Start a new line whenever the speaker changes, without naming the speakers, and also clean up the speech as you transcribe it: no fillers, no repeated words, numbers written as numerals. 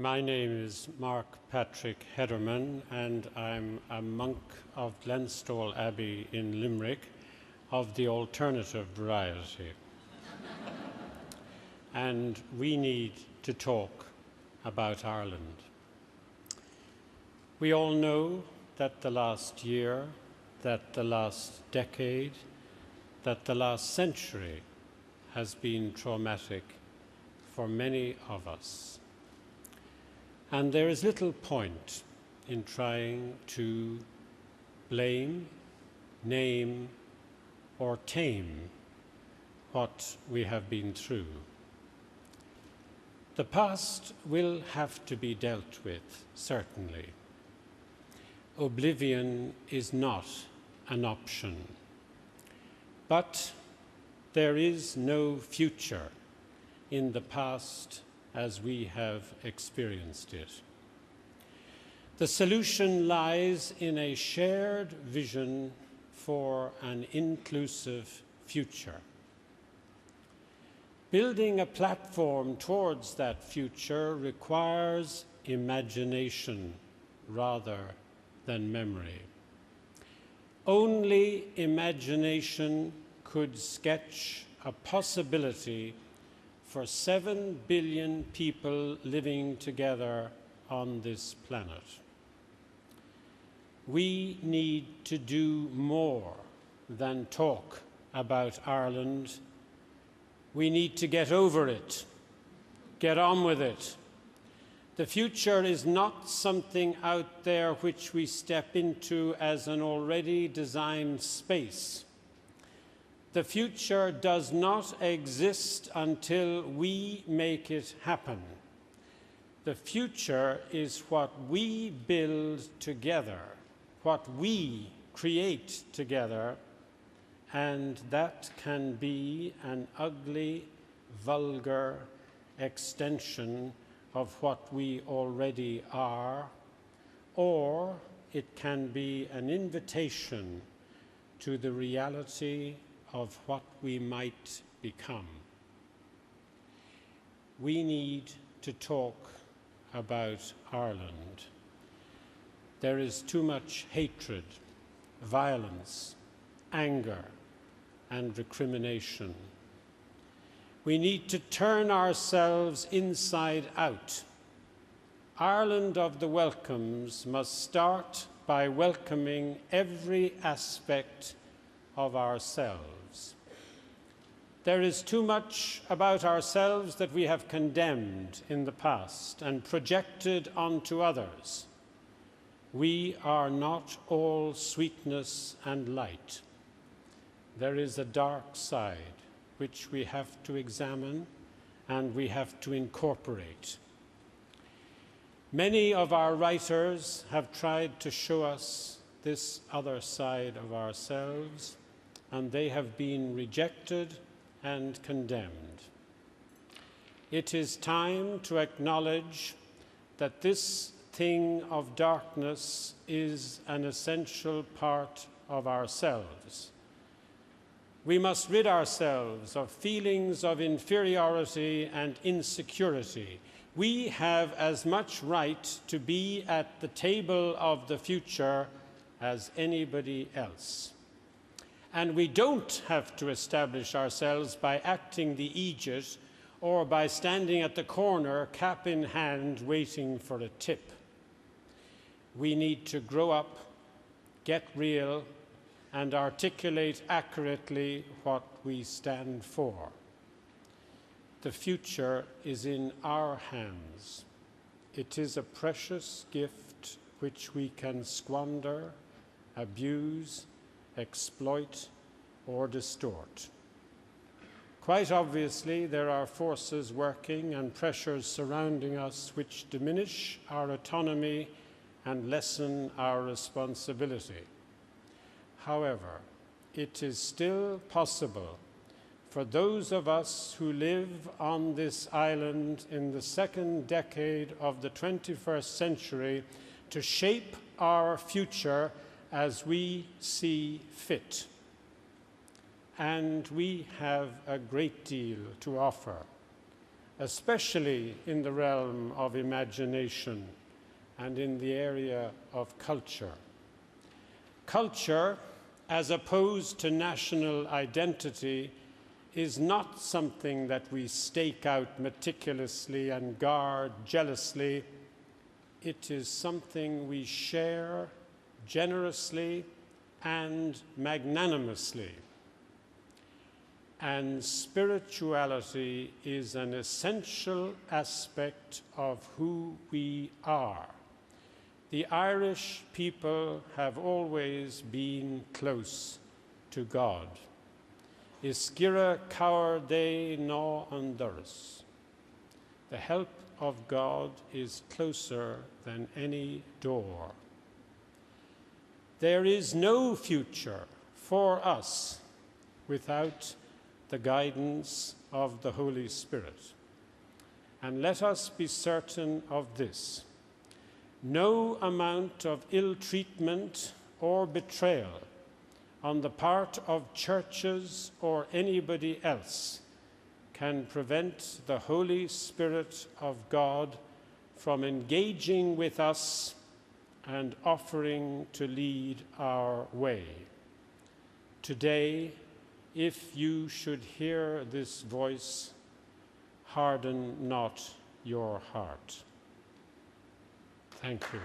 My name is Mark Patrick Hederman, and I'm a monk of Glenstal Abbey in Limerick of the alternative variety. And we need to talk about Ireland. We all know that the last year, that the last decade, that the last century has been traumatic for many of us. And there is little point in trying to blame, name, or tame what we have been through. The past will have to be dealt with, certainly. Oblivion is not an option. But there is no future in the past as we have experienced it. The solution lies in a shared vision for an inclusive future. Building a platform towards that future requires imagination rather than memory. Only imagination could sketch a possibility for 7 billion people living together on this planet. We need to do more than talk about Ireland. We need to get over it, get on with it. The future is not something out there which we step into as an already designed space. The future does not exist until we make it happen. The future is what we build together, what we create together, and that can be an ugly, vulgar extension of what we already are, or it can be an invitation to the reality of what we might become. We need to talk about Ireland. There is too much hatred, violence, anger, and recrimination. We need to turn ourselves inside out. Ireland of the welcomes must start by welcoming every aspect of ourselves. There is too much about ourselves that we have condemned in the past and projected onto others. We are not all sweetness and light. There is a dark side which we have to examine and we have to incorporate. Many of our writers have tried to show us this other side of ourselves, and they have been rejected and condemned. It is time to acknowledge that this thing of darkness is an essential part of ourselves. We must rid ourselves of feelings of inferiority and insecurity. We have as much right to be at the table of the future as anybody else. And we don't have to establish ourselves by acting the Aegis or by standing at the corner, cap in hand, waiting for a tip. We need to grow up, get real, and articulate accurately what we stand for. The future is in our hands. It is a precious gift which we can squander, abuse, exploit, or distort. Quite obviously, there are forces working and pressures surrounding us which diminish our autonomy and lessen our responsibility. However, it is still possible for those of us who live on this island in the second decade of the 21st century to shape our future as we see fit. And we have a great deal to offer. especially in the realm of imagination and in the area of culture. Culture, as opposed to national identity, is not something that we stake out meticulously and guard jealously. It is something we share generously and magnanimously. And spirituality is an essential aspect of who we are. The Irish people have always been close to God. Isgira Caur de no Honduras. The help of God is closer than any door. There is no future for us without the guidance of the Holy Spirit. And let us be certain of this: no amount of ill treatment or betrayal on the part of churches or anybody else can prevent the Holy Spirit of God from engaging with us and offering to lead our way. Today, if you should hear this voice, harden not your heart. Thank you.